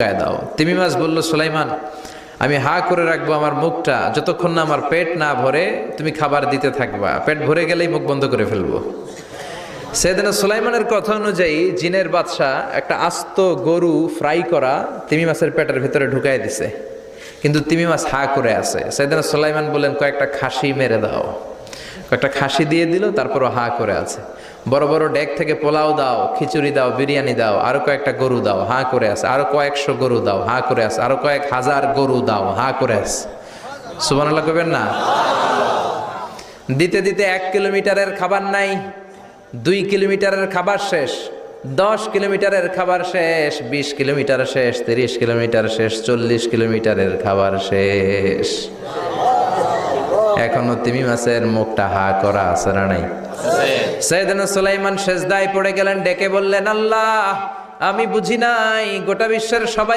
দাও। তিমি মাছ বলল, সুলাইমান আমি হা করে রাখবো আমার মুখটা যতক্ষণ না আমার পেট না ভরে তুমি খাবার দিতে থাকবা, পেট ভরে গেলেই মুখ বন্ধ করে ফেলবো। সেদিন সুলাইমানের কথা অনুযায়ী জিনের বাদশা একটা আস্ত গরু ফ্রাই করা তিমি মাছের পেটের ভিতরে ঢুকাই দিছে, কিন্তু তিমি মাছ হা করে আছে। সেদিন সুলাইমান বললেন কয়েকটা খাসি মেরে দাও, কয়েকটা খাসি দিয়ে দিল, তারপরও হা করে আছে। বড় বড় ডেক থেকে পোলাও দাও, খিচুড়ি দাও, বিরিয়ানি দাও, আরো কয়েকটা গরু দাও, হা করে আছে। আরো কয়েকশো গরু দাও, হা করে আছে। আরো কয়েক হাজার গরু দাও, হা করে আছে। সুবহানাল্লাহ কইবেন না? দিতে দিতে 1 কিলোমিটারের খাবার নাই, 2 কিলোমিটারের খাবার শেষ, 10 কিলোমিটারের খাবার শেষ, 20 কিলোমিটার শেষ, 30 কিলোমিটার শেষ, 40 কিলোমিটারের খাবার শেষ। এখনো তিমি মাছের মুখটা হা করা আছে না নাই? সাইয়েদনা সুলাইমান সেজদায় পড়ে গেলেন, ডেকে বললেন, আল্লাহ আমি বুঝি নাই গোটা বিশ্বের সবাই